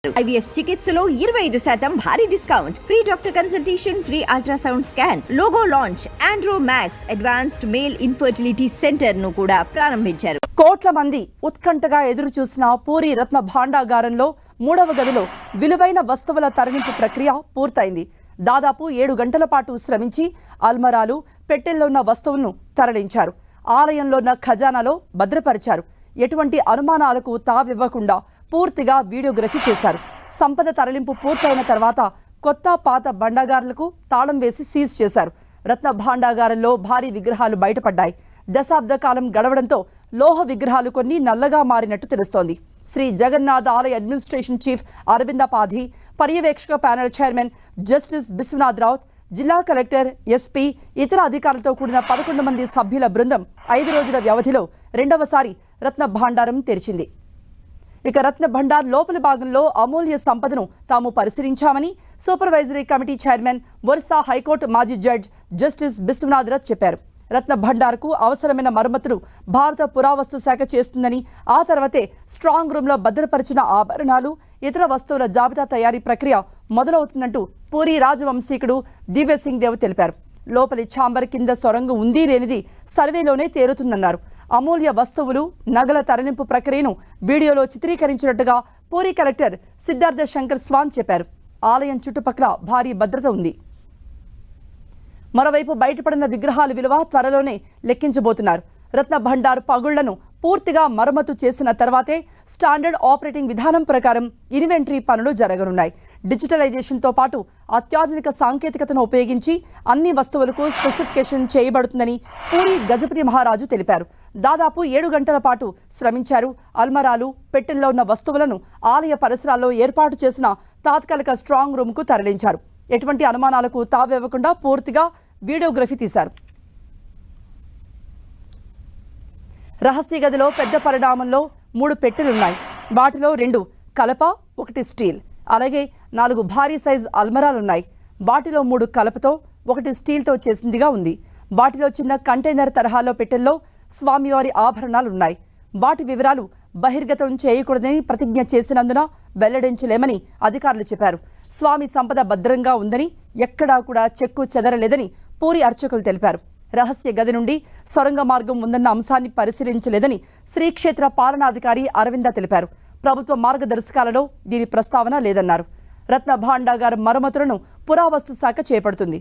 IVF చికిత్సలో 25% భారీ discount, free doctor consultation, free ultrasound scan, logo launch, Andro max advanced male infertility centre ను కూడా ప్రారంభించారు. కోట్ల మంది ఉత్కంఠగా ఎదురు చూసిన పూరి రత్న భాండాగారంలో 3వ గదిలో విలువైన వస్తువుల తరలింపు ప్రక్రియ పూర్తయింది. దాదాపు 7 గంటల పాటు శ్రమించి అల్మరాలు, పెట్టెల్లో ఉన్న వస్తువులను తరలించారు. ఆలయంలో ఉన్న ఖజానాలో భద్రపరిచారు. ఎటువంటి అనుమానాలకు తావివ్వకుండా పూర్తిగా వీడియోగ్రఫీ చేశారు. సంపద తరలింపు పూర్తయిన తర్వాత కొత్త పాత భాండాగారాలకు తాళం వేసి సీజ్ చేశారు. రత్న భాండాగారంలో భారీ విగ్రహాలు బయటపడ్డాయి. దశాబ్ద కాలం గడవడంతో లోహ విగ్రహాలు కొన్ని నల్లగా మారినట్టు తెలుస్తోంది. శ్రీ జగన్నాథ్ ఆలయ అడ్మినిస్ట్రేషన్ చీఫ్ అరవింద పాధి, పర్యవేక్షక panel chairman justice Biswanath Raut, జిల్లా కలెక్టర్, ఎస్పీ, ఇతర అధికారులతో కూడిన 11 మంది సభ్యుల బృందం 5 రోజుల వ్యవధిలో రెండవసారి రత్న భాండారం తెరిచింది. ఇక రత్న భండార్ లోపలి భాగంలో అమూల్య సంపదను తాము పరిశీలించామని supervisory committee chairman, Orissa high court మాజీ జడ్జ్ జస్టిస్ బిశ్వనాథ్ రథ్ చెప్పారు. రత్న భండార్కు అవసరమైన మరమ్మతులు భారత పురావస్తు శాఖ చేస్తుందని, ఆ తర్వాతే స్ట్రాంగ్ రూమ్లో భద్రపరిచిన ఆభరణాలు, ఇతర వస్తువుల జాబితా తయారీ ప్రక్రియ మొదలవుతుందంటూ పూరి రాజవంశీకుడు దివ్య సింగ్ దేవ్ తెలిపారు. లోపలి ఛాంబర్ కింద సొరంగం ఉందీ లేనిది సర్వేలోనే తేలుతుందన్నారు. అమూల్య వస్తువులు, నగల తరలింపు ప్రక్రియను వీడియోలో చిత్రీకరించినట్టుగా పూరి కలెక్టర్ సిద్ధార్థ శంకర్ స్వాన్ చెప్పారు. ఆలయం చుట్టుపక్కల భారీ భద్రత ఉంది. మరోవైపు బయటపడిన విగ్రహాల విలువ త్వరలోనే లెక్కించబోతున్నారు. రత్న భండార్ పగుళ్లను పూర్తిగా మరమ్మతు చేసిన తర్వాతే స్టాండర్డ్ ఆపరేటింగ్ విధానం ప్రకారం ఇన్వెంటరీ పనులు జరగనున్నాయి. డిజిటలైజేషన్తో పాటు అత్యాధునిక సాంకేతికతను ఉపయోగించి అన్ని వస్తువులకు స్పెసిఫికేషన్ చేయబడుతుందని పూరి గజపతి మహారాజు తెలిపారు. దాదాపు 7 గంటల పాటు శ్రమించారు. అల్మరాలు, పెట్టెల్లో ఉన్న వస్తువులను ఆలయ పరిసరాల్లో ఏర్పాటు చేసిన తాత్కాలిక స్ట్రాంగ్ రూమ్కు తరలించారు. ఎటువంటి అనుమానాలకు తావివ్వకుండా పూర్తిగా వీడియోగ్రఫీ తీశారు. రహస్య గదిలో పెద్ద పరిణామంలో 3 పెట్టెలున్నాయి. వాటిలో 2 కలప, 1 స్టీల్, అలాగే 4 భారీ సైజ్ అల్మరాలున్నాయి. వాటిలో 3 కలపతో, 1 స్టీల్తో చేసిందిగా ఉంది. వాటిలో చిన్న కంటైనర్ తరహాలో పెట్టెల్లో స్వామివారి ఆభరణాలున్నాయి. వాటి వివరాలు బహిర్గతం చేయకూడదని ప్రతిజ్ఞ చేసినందున వెల్లడించలేమని అధికారులు చెప్పారు. స్వామి సంపద భద్రంగా ఉందని, ఎక్కడా కూడా చెక్కు చెదరలేదని పూరి అర్చకులు తెలిపారు. రహస్య గది నుండి సొరంగ మార్గం ఉందన్న అంశాన్ని పరిశీలించలేదని శ్రీక్షేత్ర పాలనాధికారి అరవింద తెలిపారు. ప్రభుత్వ మార్గదర్శకాలలో దీని ప్రస్తావన లేదన్నారు. రత్న భాండాగారం మరమ్మతులను పురావస్తు శాఖ చేపడుతుంది.